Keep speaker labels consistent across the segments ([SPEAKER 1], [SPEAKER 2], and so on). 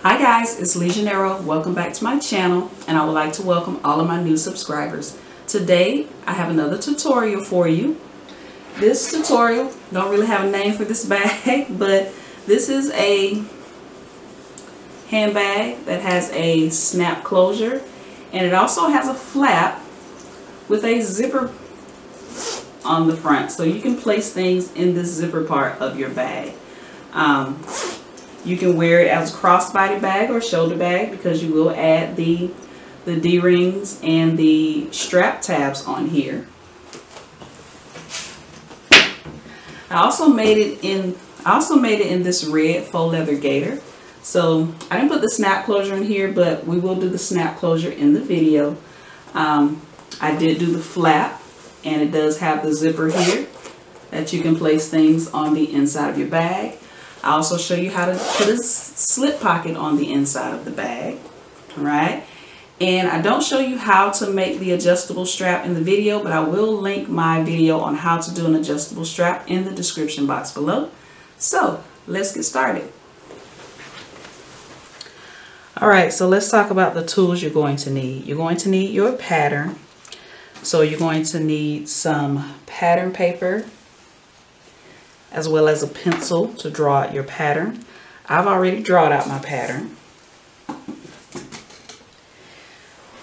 [SPEAKER 1] Hi guys, it's Legionero. Welcome back to my channel, and I would like to welcome all of my new subscribers. Today I have another tutorial for you. This tutorial, don't really have a name for this bag, but this is a handbag that has a snap closure, and it also has a flap with a zipper on the front, so you can place things in this zipper part of your bag. You can wear it as a crossbody bag or shoulder bag because you will add the D-rings and the strap tabs on here. I also made it in this red faux leather gaiter. So I didn't put the snap closure in here, but we will do the snap closure in the video. I did do the flap, and it does have the zipper here that you can place things on the inside of your bag. I also show you how to put a slip pocket on the inside of the bag. Alright, and I don't show you how to make the adjustable strap in the video, but I will link my video on how to do an adjustable strap in the description box below. So let's get started. Alright, so let's talk about the tools you're going to need. You're going to need your pattern. So you're going to need some pattern paper, as well as a pencil to draw out your pattern. I've already drawn out my pattern.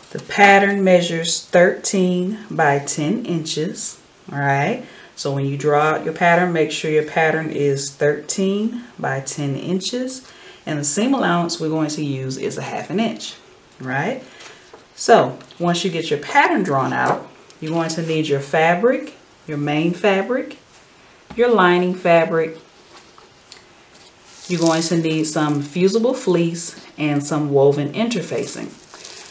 [SPEAKER 1] The pattern measures 13 by 10 inches. All right, so when you draw out your pattern, make sure your pattern is 13 by 10 inches. And the seam allowance we're going to use is a 1/2 inch. Right? So once you get your pattern drawn out, you're going to need your fabric, your main fabric, your lining fabric. You're going to need some fusible fleece and some woven interfacing.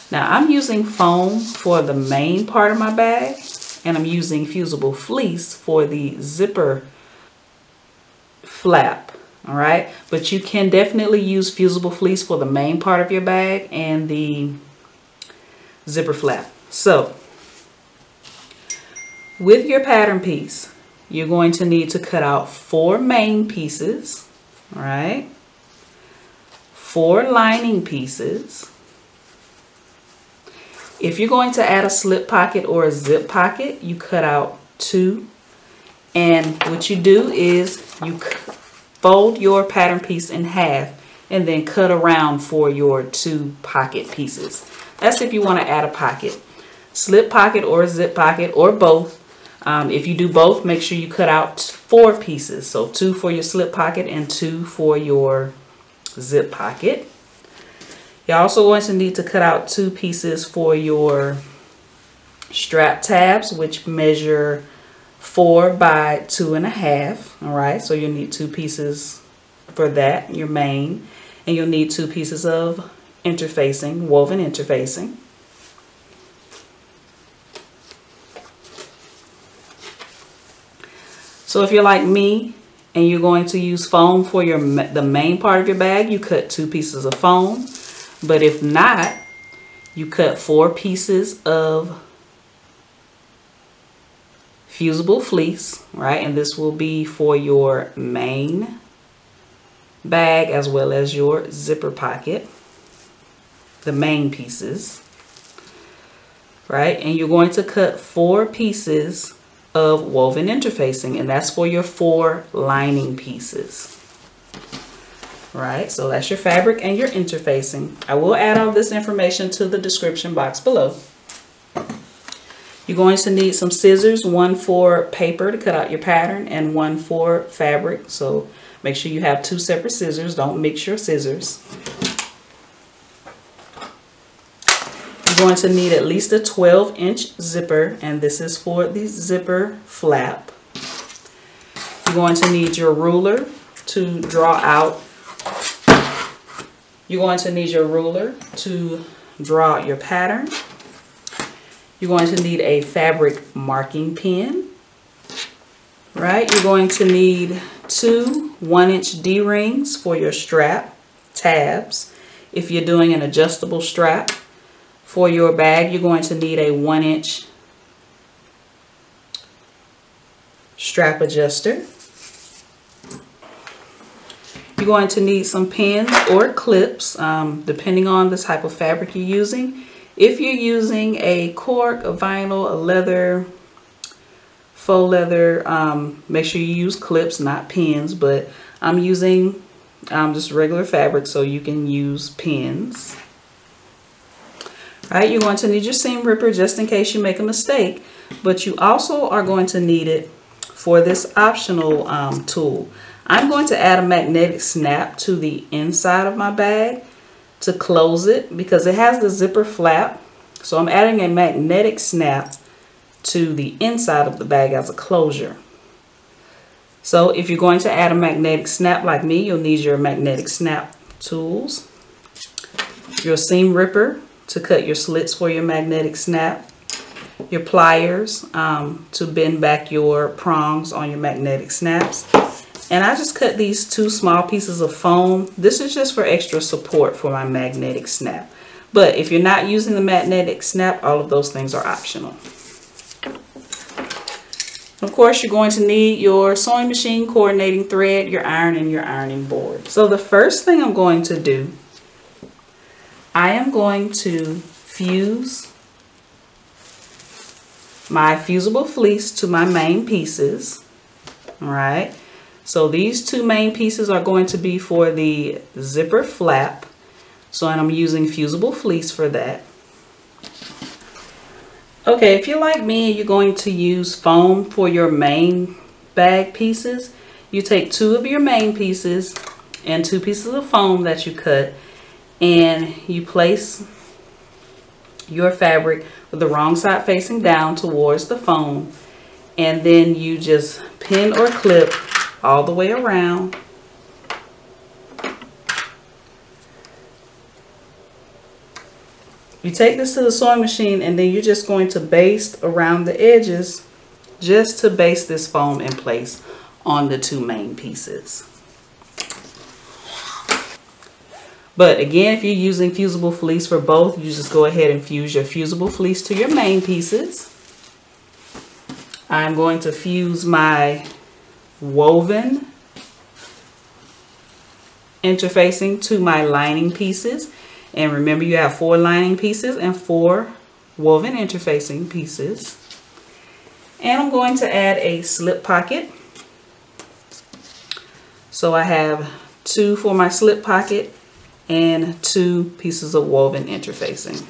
[SPEAKER 1] Now I'm using foam for the main part of my bag, and I'm using fusible fleece for the zipper flap. All right, but you can definitely use fusible fleece for the main part of your bag and the zipper flap. So with your pattern piece, you're going to need to cut out 4 main pieces, all right? 4 lining pieces. If you're going to add a slip pocket or a zip pocket, you cut out 2. And what you do is you fold your pattern piece in half and then cut around for your 2 pocket pieces. That's if you want to add a pocket. Slip pocket or zip pocket or both. If you do both, make sure you cut out 4 pieces. So 2 for your slip pocket and 2 for your zip pocket. You're also going to need to cut out 2 pieces for your strap tabs, which measure 4 by 2.5. All right, so you'll need 2 pieces for that, your main. And you'll need 2 pieces of interfacing, woven interfacing. So if you're like me and you're going to use foam for the main part of your bag, you cut 2 pieces of foam. But if not, you cut 4 pieces of fusible fleece, right? And this will be for your main bag as well as your zipper pocket, the main pieces, right? And you're going to cut 4 pieces of woven interfacing, and that's for your 4 lining pieces. Right, so that's your fabric and your interfacing. I will add all this information to the description box below. You're going to need some scissors, 1 for paper to cut out your pattern and 1 for fabric. So make sure you have 2 separate scissors. Don't mix your scissors. You're going to need at least a 12-inch zipper, and this is for the zipper flap. You're going to need your ruler to draw out. You're going to need your ruler to draw out your pattern. You're going to need a fabric marking pen. Right? You're going to need 2 1-inch D-rings for your strap tabs. If you're doing an adjustable strap for your bag, you're going to need a 1-inch strap adjuster. You're going to need some pins or clips, depending on the type of fabric you're using. If you're using a cork, a vinyl, a leather, faux leather, make sure you use clips, not pins, but I'm using just regular fabric, so you can use pins. All right, you're going to need your seam ripper just in case you make a mistake, but you also are going to need it for this optional tool. I'm going to add a magnetic snap to the inside of my bag to close it because it has the zipper flap. So I'm adding a magnetic snap to the inside of the bag as a closure. So if you're going to add a magnetic snap like me, you'll need your magnetic snap tools, your seam ripper to cut your slits for your magnetic snap, your pliers to bend back your prongs on your magnetic snaps. And I just cut these 2 small pieces of foam. This is just for extra support for my magnetic snap. But if you're not using the magnetic snap, all of those things are optional. Of course, you're going to need your sewing machine coordinating thread, your iron, and your ironing board. So the first thing I'm going to do, I am going to fuse my fusible fleece to my main pieces. All right. So these 2 main pieces are going to be for the zipper flap. So and I'm using fusible fleece for that. Okay, if you're like me and you're going to use foam for your main bag pieces, you take 2 of your main pieces and 2 pieces of foam that you cut, and you place your fabric with the wrong side facing down towards the foam, and then you just pin or clip all the way around. You take this to the sewing machine, and then you're just going to baste around the edges just to baste this foam in place on the 2 main pieces. But again, if you're using fusible fleece for both, you just go ahead and fuse your fusible fleece to your main pieces. I'm going to fuse my woven interfacing to my lining pieces. And remember, you have 4 lining pieces and 4 woven interfacing pieces. And I'm going to add a slip pocket. So I have 2 for my slip pocket and 2 pieces of woven interfacing,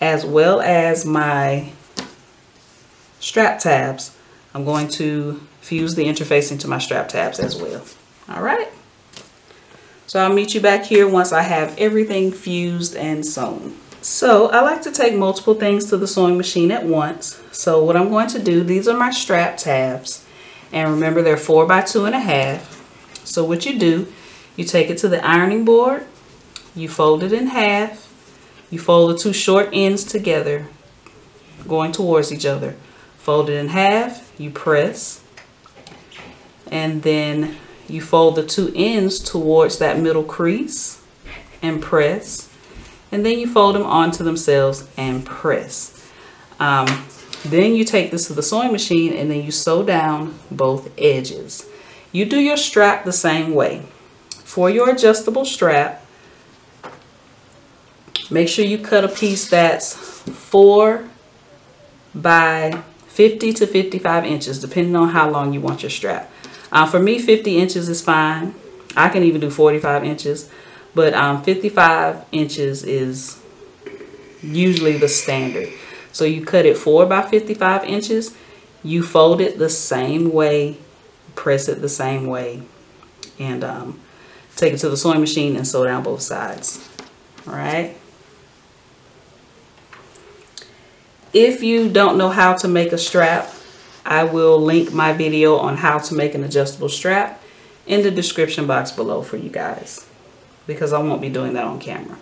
[SPEAKER 1] as well as my strap tabs. I'm going to fuse the interfacing to my strap tabs as well. All right. So I'll meet you back here once I have everything fused and sewn. So I like to take multiple things to the sewing machine at once. So what I'm going to do, these are my strap tabs. And remember, they're 4 by 2.5. So what you do, you take it to the ironing board, you fold it in half, you fold the 2 short ends together, going towards each other. Fold it in half, you press, and then you fold the 2 ends towards that middle crease and press, and then you fold them onto themselves and press. Then you take this to the sewing machine and then you sew down both edges. You do your strap the same way. For your adjustable strap, make sure you cut a piece that's 4 by 50 to 55 inches, depending on how long you want your strap. For me, 50 inches is fine. I can even do 45 inches, but 55 inches is usually the standard. So you cut it 4 by 55 inches, you fold it the same way, press it the same way, and take it to the sewing machine and sew down both sides. All right. If you don't know how to make a strap, I will link my video on how to make an adjustable strap in the description box below for you guys, because I won't be doing that on camera.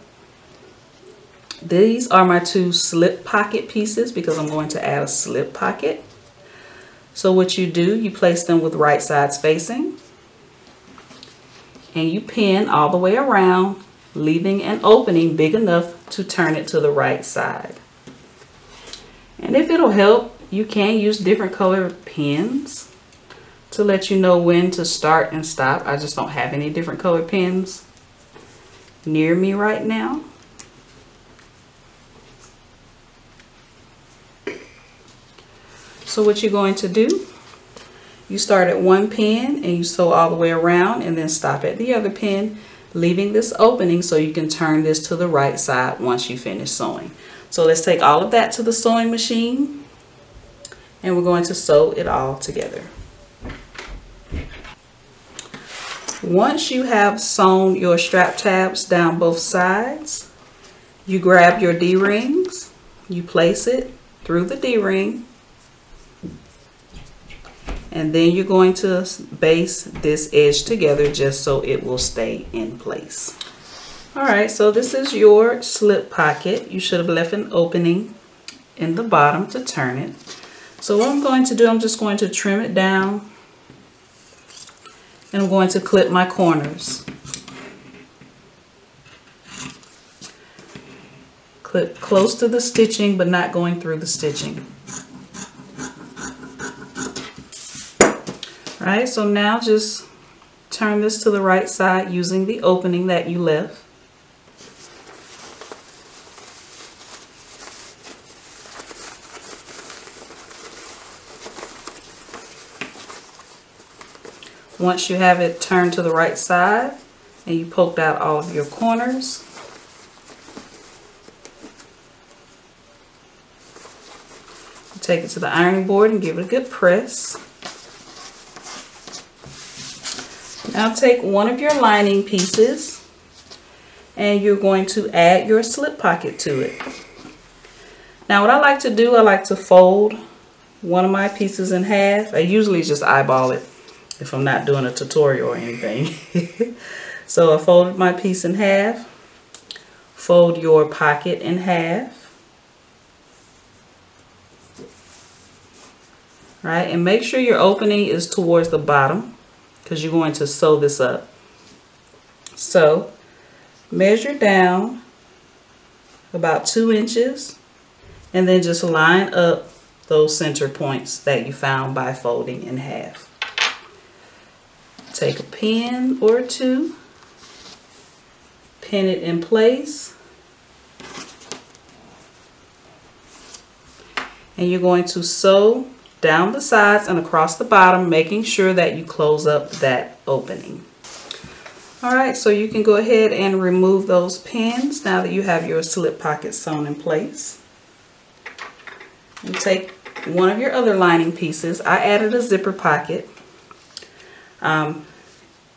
[SPEAKER 1] These are my 2 slip pocket pieces because I'm going to add a slip pocket. So what you do, you place them with right sides facing, and you pin all the way around, leaving an opening big enough to turn it to the right side. And if it'll help, you can use different colored pins to let you know when to start and stop. I just don't have any different colored pens near me right now. So what you're going to do, you start at one pin and you sew all the way around and then stop at the other pin, leaving this opening so you can turn this to the right side once you finish sewing. So let's take all of that to the sewing machine and we're going to sew it all together. Once you have sewn your strap tabs down both sides, you grab your D-rings, you place it through the D-ring, and then you're going to base this edge together just so it will stay in place. Alright, so this is your slip pocket. You should have left an opening in the bottom to turn it. So what I'm going to do, I'm just going to trim it down and I'm going to clip my corners. Clip close to the stitching but not going through the stitching. Alright, so now just turn this to the right side using the opening that you left. Once you have it turned to the right side and you poked out all of your corners, you take it to the ironing board and give it a good press. Now take one of your lining pieces and you're going to add your slip pocket to it. Now what I like to do, I like to fold one of my pieces in half. I usually just eyeball it if I'm not doing a tutorial or anything. So I folded my piece in half. Fold your pocket in half. Right, and make sure your opening is towards the bottom because you're going to sew this up. So measure down about 2 inches and then just line up those center points that you found by folding in half. Take a pin or two, pin it in place, and you're going to sew down the sides and across the bottom, making sure that you close up that opening. Alright, so you can go ahead and remove those pins now that you have your slip pocket sewn in place. And take one of your other lining pieces. I added a zipper pocket.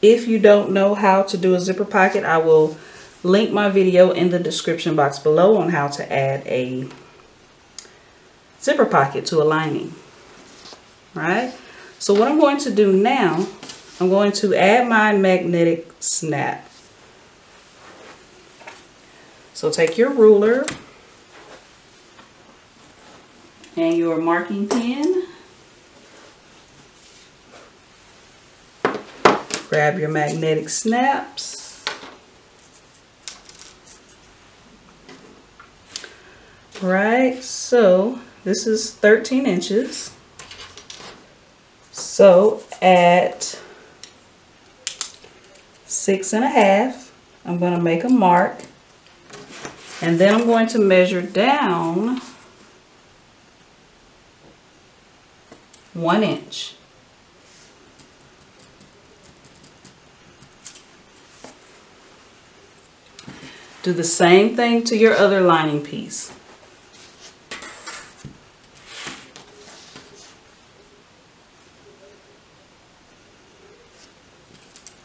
[SPEAKER 1] If you don't know how to do a zipper pocket, I will link my video in the description box below on how to add a zipper pocket to a lining. Right? So what I'm going to do now, I'm going to add my magnetic snap. So take your ruler and your marking pen. Grab your magnetic snaps. Right, so this is 13 inches. So at 6.5, I'm going to make a mark. And then I'm going to measure down 1 inch. Do the same thing to your other lining piece.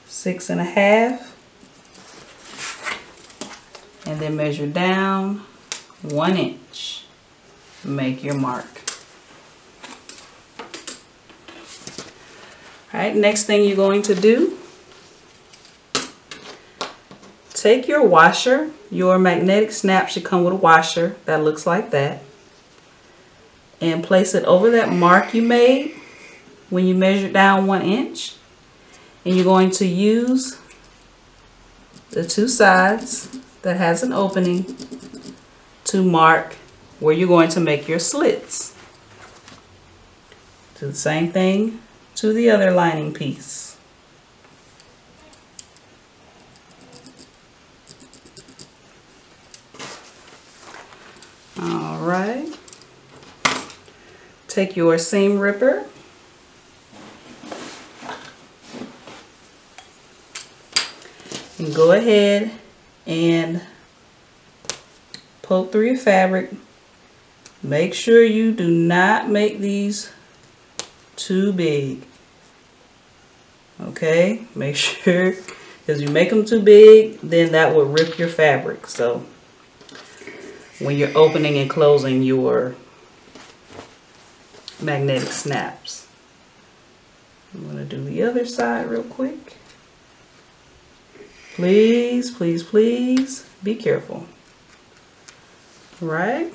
[SPEAKER 1] Six and a half, and then measure down 1 inch. Make your mark. All right, next thing you're going to do, take your washer. Your magnetic snap should come with a washer that looks like that, and place it over that mark you made when you measured down 1 inch. And you're going to use the two sides that has an opening to mark where you're going to make your slits. Do the same thing to the other lining piece. All right. Take your seam ripper and go ahead and poke through your fabric. Make sure you do not make these too big. Okay, make sure, because you make them too big, then that will rip your fabric. So when you're opening and closing your magnetic snaps. I'm going to do the other side real quick. Please, please, please be careful. Right?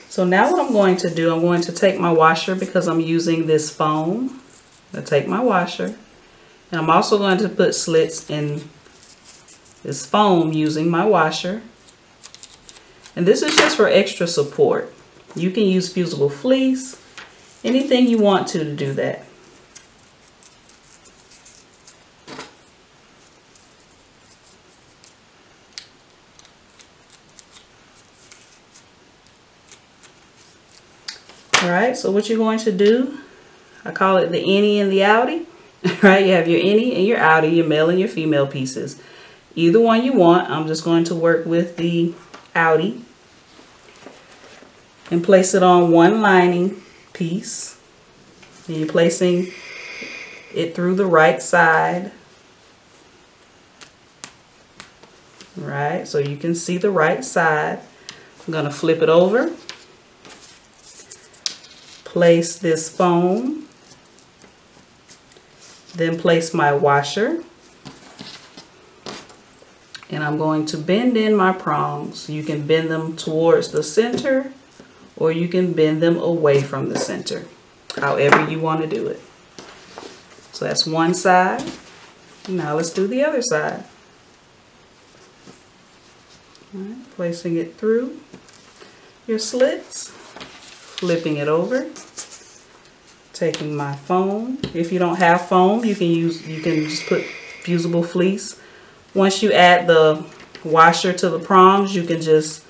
[SPEAKER 1] So now what I'm going to do, I'm going to take my washer because I'm using this foam. I'm going to take my washer, and I'm also going to put slits in this foam using my washer. And this is just for extra support. You can use Fusible fleece, anything you want to do that. Alright, so what you're going to do, I call it the innie and the outie. Right, you have your innie and your outie, your male and your female pieces. Either one you want. I'm just going to work with the outie and place it on one lining piece. And you're placing it through the right side. Right, so you can see the right side. I'm going to flip it over. Place this foam. Then place my washer. And I'm going to bend in my prongs. You can bend them towards the center, or you can bend them away from the center, however you want to do it. So that's one side. Now let's do the other side. All right, placing it through your slits, flipping it over, taking my foam. If you don't have foam, you can just put Fusible fleece. Once you add the washer to the prongs, you can just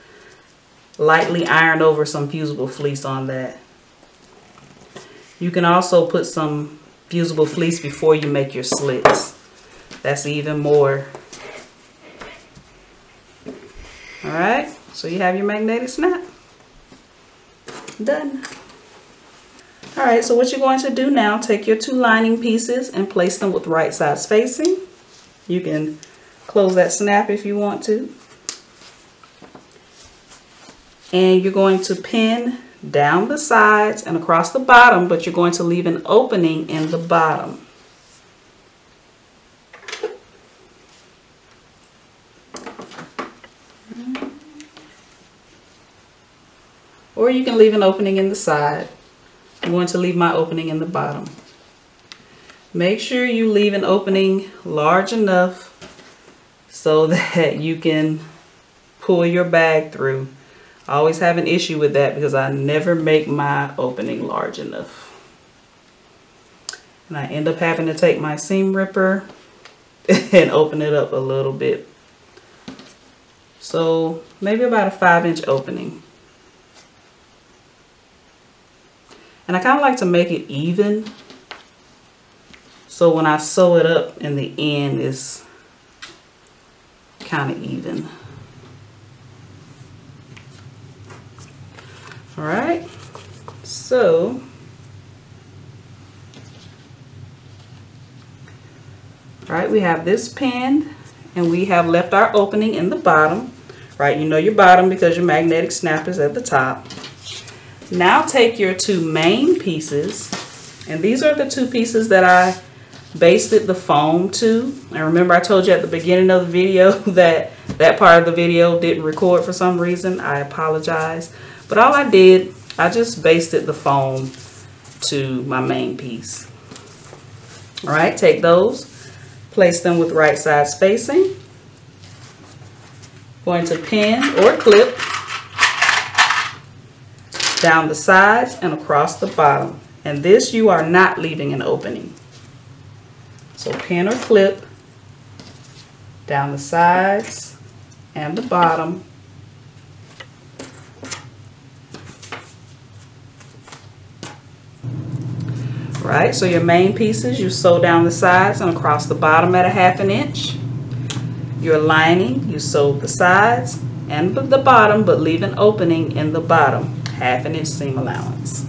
[SPEAKER 1] lightly iron over some Fusible fleece on that. You can also put some Fusible fleece before you make your slits. That's even more. Alright, so you have your magnetic snap. Done. Alright, so what you're going to do now, take your two lining pieces and place them with right side spacing. You can close that snap if you want to. And you're going to pin down the sides and across the bottom, but you're going to leave an opening in the bottom. Or you can leave an opening in the side. I'm going to leave my opening in the bottom. Make sure you leave an opening large enough so that you can pull your bag through. I always have an issue with that because I never make my opening large enough. And I end up having to take my seam ripper and open it up a little bit. So maybe about a 5-inch opening. And I kind of like to make it even, so when I sew it up in the end, it's kind of even. All right, so we have this pinned, and we have left our opening in the bottom. Right, you know your bottom because your magnetic snap is at the top. Now take your two main pieces, and these are the two pieces that I basted the foam to. And remember I told you at the beginning of the video that that part of the video didn't record for some reason. I apologize. But all I did, I just basted the foam to my main piece. All right, take those, place them with right side spacing. Going to pin or clip down the sides and across the bottom. And this you are not leaving an opening. So pin or clip down the sides and the bottom. Right, so your main pieces, you sew down the sides and across the bottom at a 1/2 inch. Your lining, you sew the sides and the bottom, but leave an opening in the bottom, 1/2 inch seam allowance.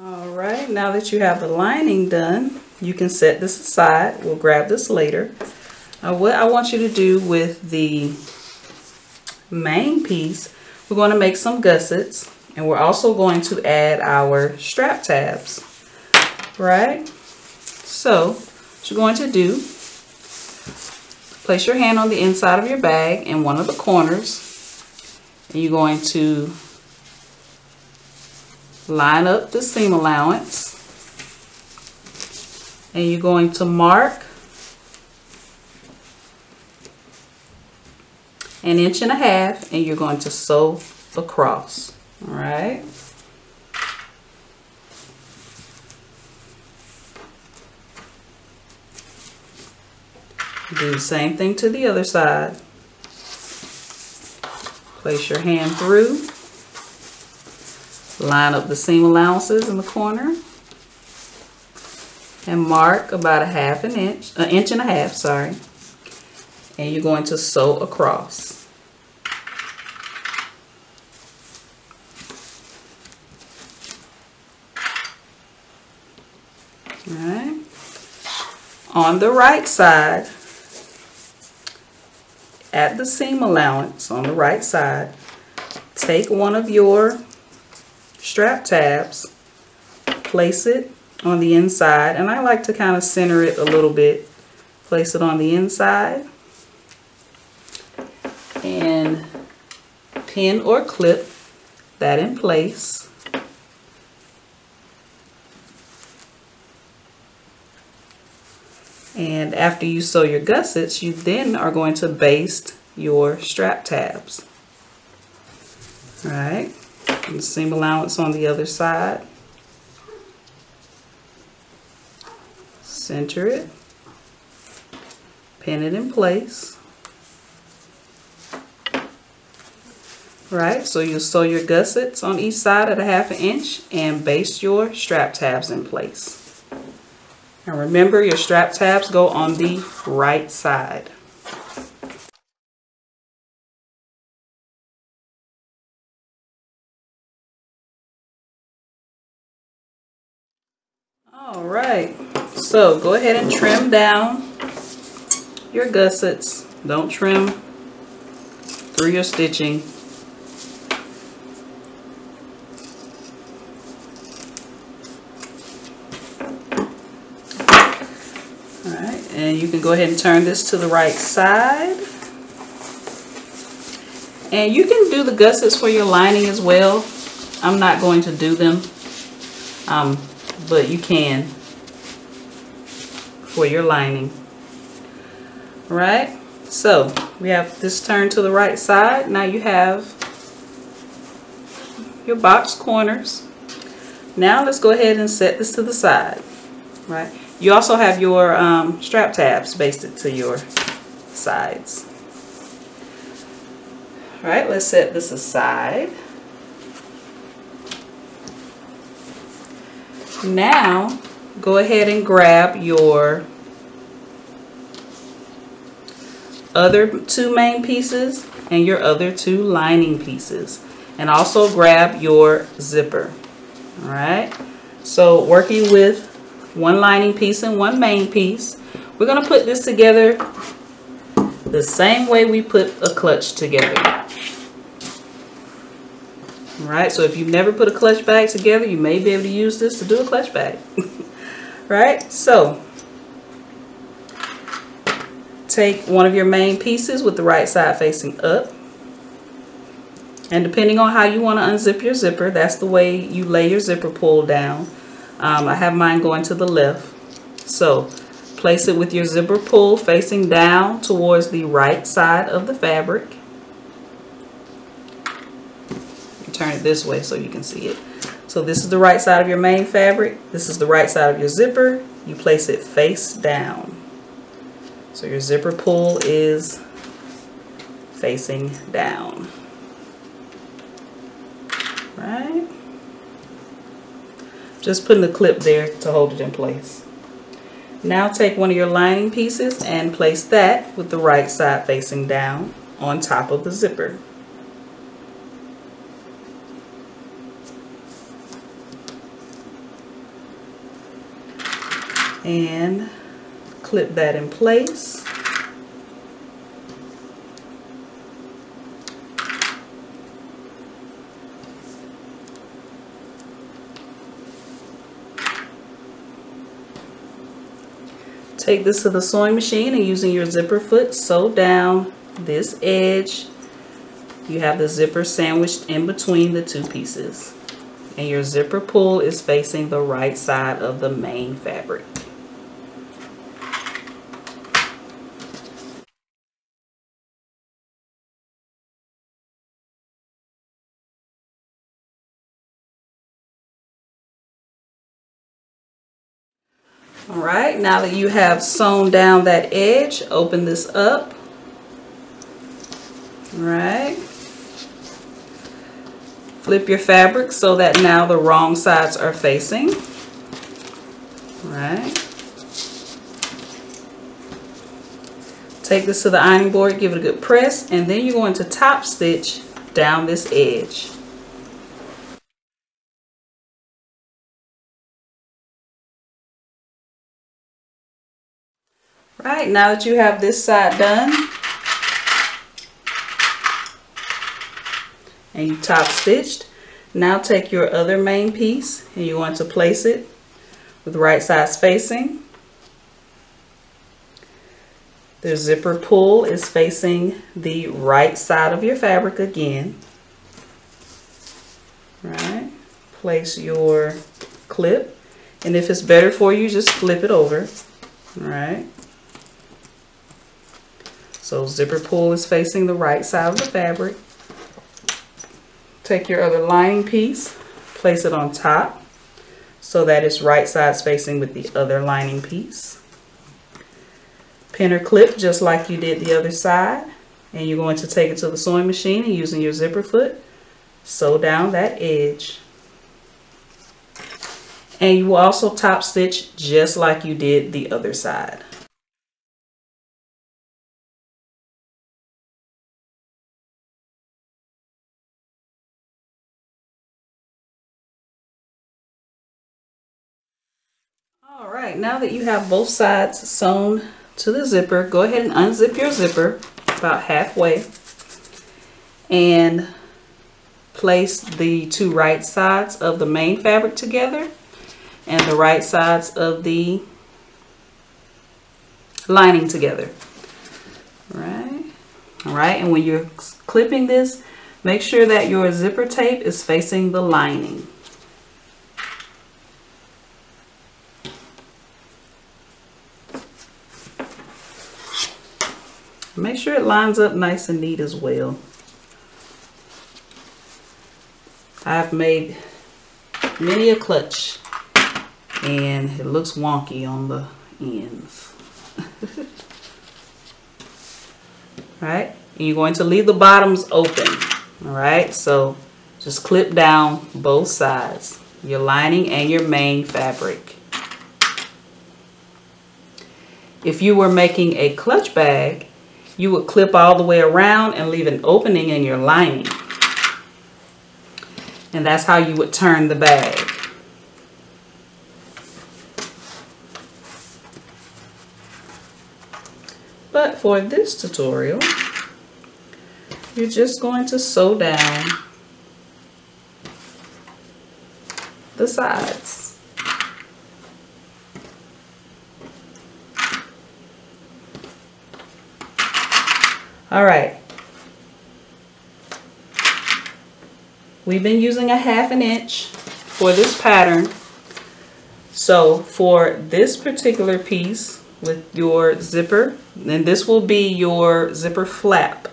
[SPEAKER 1] All right, now that you have the lining done, you can set this aside. We'll grab this later. What I want you to do with the main piece, we're going to make some gussets, and we're also going to add our strap tabs, right? So what you're going to do, place your hand on the inside of your bag in one of the corners, and you're going to line up the seam allowance, and you're going to mark 1.5 inches, and you're going to sew across. All right. Do the same thing to the other side. Place your hand through. Line up the seam allowances in the corner and mark about 1/2 inch, 1.5 inches, sorry, and you're going to sew across. All right. On the right side, at the seam allowance on the right side, take one of your strap tabs, place it on the inside, and I like to kind of center it a little bit. Place it on the inside and pin or clip that in place. And after you sew your gussets, you then are going to baste your strap tabs. All right. And the seam allowance on the other side. Center it. Pin it in place. Right, so you'll sew your gussets on each side at 1/2 inch and baste your strap tabs in place. And remember, your strap tabs go on the right side. All right, so go ahead and trim down your gussets. Don't trim through your stitching. All right, and you can go ahead and turn this to the right side. And you can do the gussets for your lining as well. I'm not going to do them. But you can for your lining. Right, so we have this turned to the right side. Now you have your box corners. Now let's go ahead and set this to the side. Right, you also have your strap tabs basted to your sides. All right, let's set this aside. Now go ahead and grab your other 2 main pieces and your other 2 lining pieces, and also grab your zipper. All right, so working with 1 lining piece and 1 main piece, we're going to put this together the same way we put a clutch together. Right, so if you've never put a clutch bag together, you may be able to use this to do a clutch bag. Right, so take one of your main pieces with the right side facing up. And depending on how you want to unzip your zipper, that's the way you lay your zipper pull down. I have mine going to the left. So place it with your zipper pull facing down towards the right side of the fabric. Turn it this way so you can see it. So this is the right side of your main fabric. This is the right side of your zipper. You place it face down. So your zipper pull is facing down. Right? Just putting the clip there to hold it in place. Now take one of your lining pieces and place that with the right side facing down on top of the zipper. And clip that in place. Take this to the sewing machine and using your zipper foot, sew down this edge. You have the zipper sandwiched in between the two pieces. And your zipper pull is facing the right side of the main fabric. Alright, now that you have sewn down that edge, open this up. Alright. Flip your fabric so that now the wrong sides are facing. Alright. Take this to the ironing board, give it a good press, and then you're going to top stitch down this edge. Right, now that you have this side done and you top stitched, now take your other main piece and you want to place it with the right sides facing. The zipper pull is facing the right side of your fabric again. Right, place your clip, and if it's better for you, just flip it over. All right. So zipper pull is facing the right side of the fabric. Take your other lining piece, place it on top so that it's right sides facing with the other lining piece. Pin or clip just like you did the other side, and you're going to take it to the sewing machine and using your zipper foot, sew down that edge. And you will also top stitch just like you did the other side. Alright, now that you have both sides sewn to the zipper, go ahead and unzip your zipper about halfway and place the two right sides of the main fabric together and the right sides of the lining together. Alright, and when you're clipping this, make sure that your zipper tape is facing the lining. Make sure it lines up nice and neat as well. I've made many a clutch and it looks wonky on the ends. Right? And you're going to leave the bottoms open. Alright, so just clip down both sides, your lining and your main fabric. If you were making a clutch bag, you would clip all the way around and leave an opening in your lining. And that's how you would turn the bag. But for this tutorial, you're just going to sew down sides. All right. We've been using a 1/2 inch for this pattern. So for this particular piece with your zipper, then this will be your zipper flap.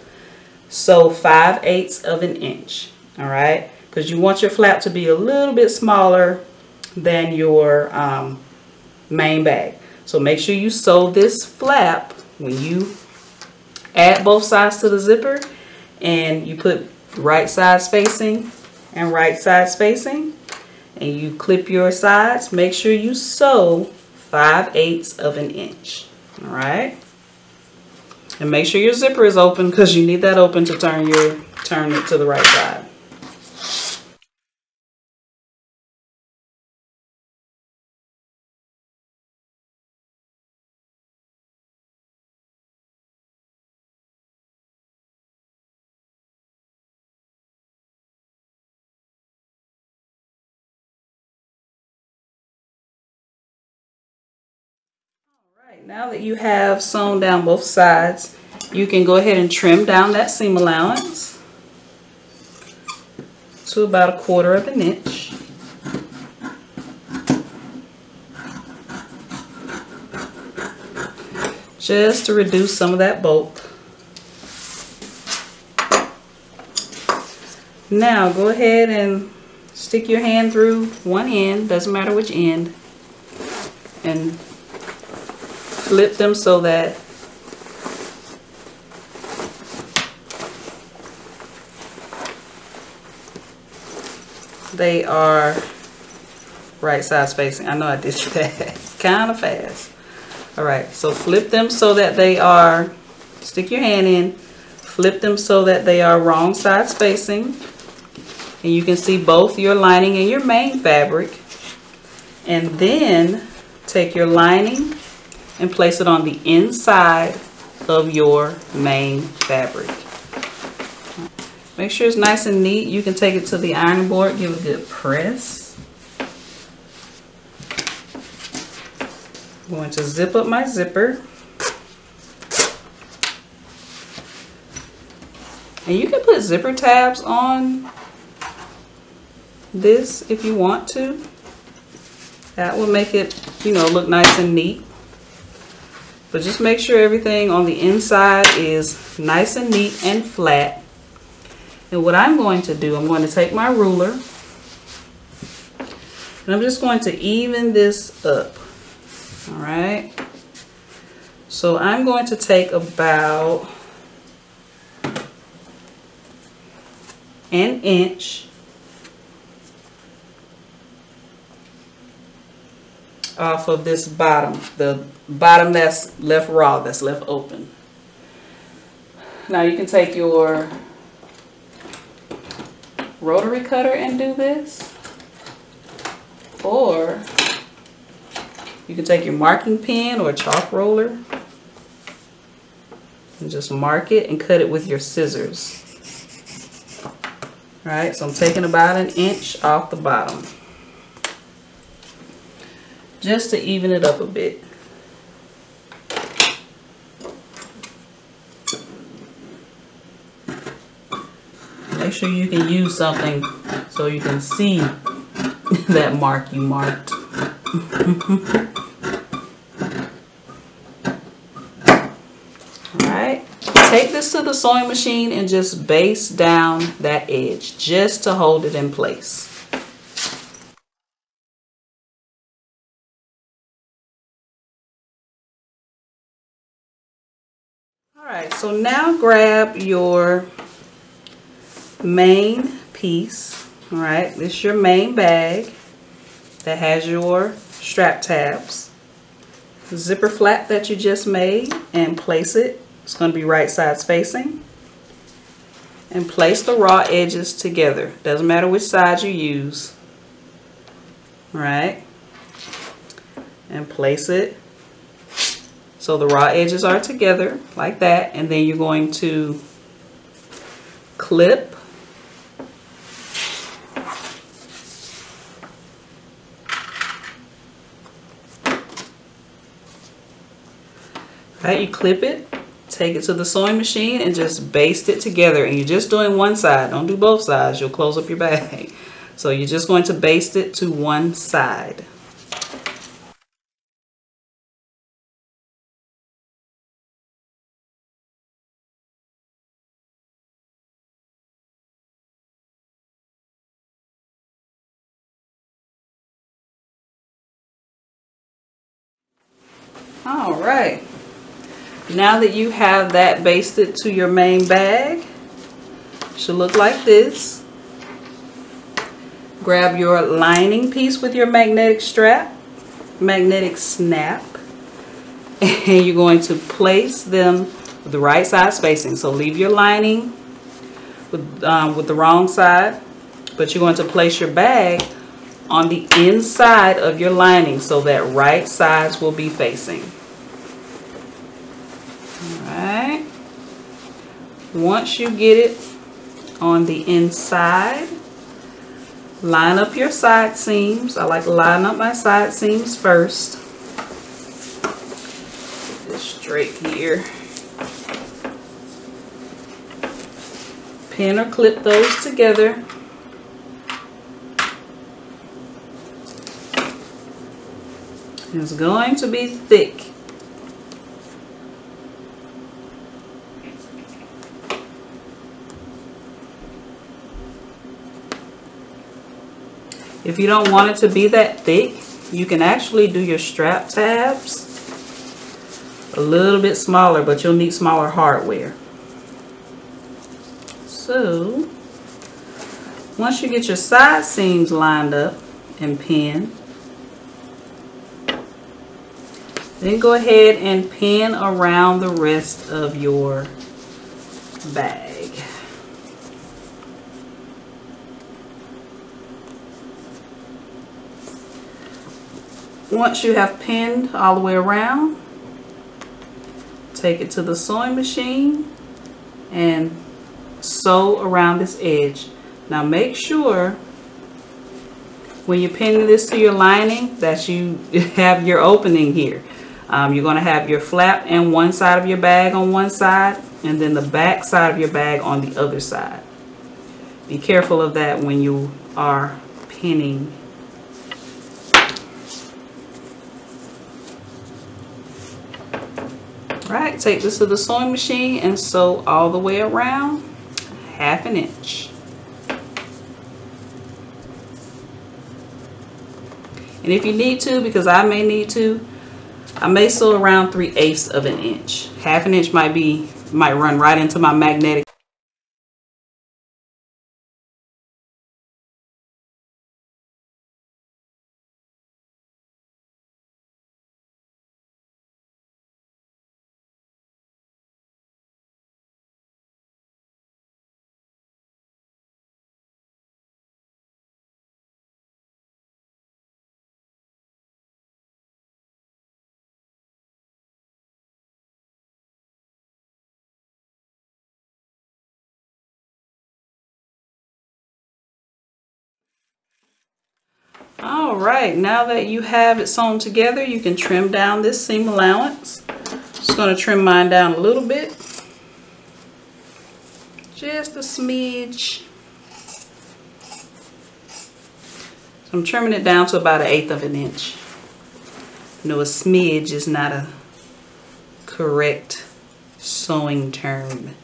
[SPEAKER 1] So 5/8 of an inch. All right. Because you want your flap to be a little bit smaller than your main bag. So make sure you sew this flap when you add both sides to the zipper, and you put right side spacing and right side spacing, and you clip your sides. Make sure you sew 5/8 of an inch. All right. And make sure your zipper is open, because you need that open to turn it to the right side. Now that you have sewn down both sides, you can go ahead and trim down that seam allowance to about 1/4 of an inch. Just to reduce some of that bulk. Now go ahead and stick your hand through one end, doesn't matter which end, and flip them so that they are right side spacing. I know I did that kind of fast. All right, so flip them so that they are, stick your hand in, flip them so that they are wrong side spacing. And you can see both your lining and your main fabric. And then take your lining and place it on the inside of your main fabric. Make sure it's nice and neat. You can take it to the ironing board, give it a good press. I'm going to zip up my zipper. And you can put zipper tabs on this if you want to. That will make it, you know, look nice and neat. But just make sure everything on the inside is nice and neat and flat. And what I'm going to do, I'm going to take my ruler and I'm just going to even this up. All right. So I'm going to take about an inch off of this bottom, the bottom that's left raw, that's left open. Now you can take your rotary cutter and do this, or you can take your marking pen or chalk roller and just mark it and cut it with your scissors. All right, so I'm taking about an inch off the bottom just to even it up a bit. Make sure you can use something so you can see that mark you marked. Alright, take this to the sewing machine and just base down that edge just to hold it in place. Alright, so now grab your main piece. Alright, this is your main bag that has your strap tabs. The zipper flap that you just made, and place it. It's going to be right side spacing. And place the raw edges together. Doesn't matter which side you use. Alright. And place it so the raw edges are together like that, and then you're going to clip Right, you clip it, take it to the sewing machine and just baste it together. And you're just doing one side. Don't do both sides. You'll close up your bag. So you're just going to baste it to one side. All right. Now that you have that basted to your main bag, it should look like this. Grab your lining piece with your magnetic strap, magnetic snap, and you're going to place them with the right side spacing. So leave your lining with the wrong side, but you're going to place your bag on the inside of your lining so that right sides will be facing. Alright. Once you get it on the inside, line up your side seams. I like to line up my side seams first. Get this straight here. Pin or clip those together. It's going to be thick. If you don't want it to be that thick, you can actually do your strap tabs a little bit smaller, but you'll need smaller hardware. So, once you get your side seams lined up and pinned, then go ahead and pin around the rest of your bag. Once you have pinned all the way around, take it to the sewing machine and sew around this edge. Now make sure when you're pinning this to your lining that you have your opening here. You're going to have your flap and one side of your bag on one side and then the back side of your bag on the other side. Be careful of that when you are pinning. Right, take this to the sewing machine and sew all the way around 1/2 inch. And if you need to, because I may need to, I may sew around 3/8 of an inch. 1/2 inch might run right into my magnetic. All right, now that you have it sewn together, you can trim down this seam allowance. Just going to trim mine down a little bit. Just a smidge. So I'm trimming it down to about 1/8 of an inch. No, a smidge is not a correct sewing term.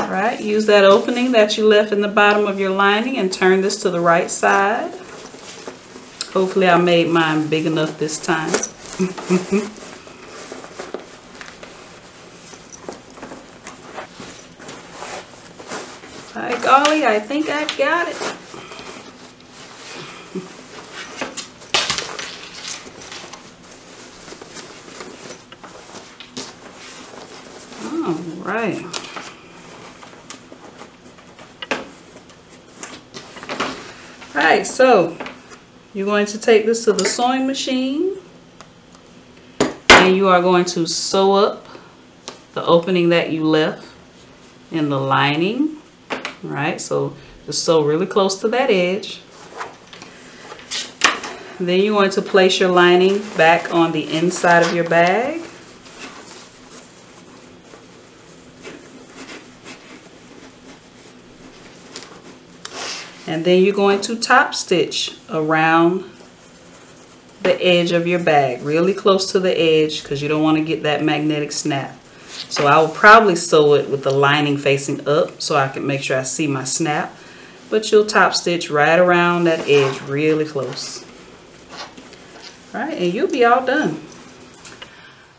[SPEAKER 1] Right, use that opening that you left in the bottom of your lining and turn this to the right side. Hopefully I made mine big enough this time. By golly, I think I've got it. All right. Alright, so you're going to take this to the sewing machine and you are going to sew up the opening that you left in the lining. Right, so just sew really close to that edge. Then you're going to place your lining back on the inside of your bag. And then you're going to top stitch around the edge of your bag, really close to the edge, because you don't want to get that magnetic snap. So I will probably sew it with the lining facing up so I can make sure I see my snap. But you'll top stitch right around that edge really close. Alright, and you'll be all done.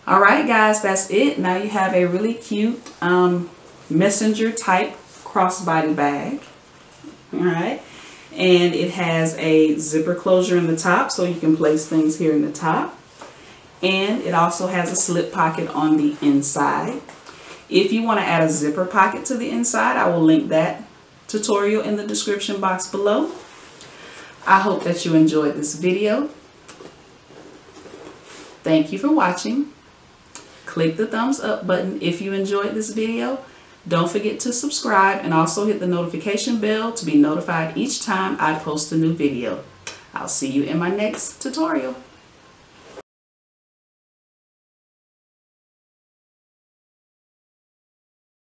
[SPEAKER 1] Alright guys, that's it. Now you have a really cute messenger type crossbody bag. Alright, and it has a zipper closure in the top so you can place things here in the top. And it also has a slip pocket on the inside. If you want to add a zipper pocket to the inside, I will link that tutorial in the description box below. I hope that you enjoyed this video. Thank you for watching. Click the thumbs up button if you enjoyed this video. Don't forget to subscribe and also hit the notification bell to be notified each time I post a new video. I'll see you in my next tutorial.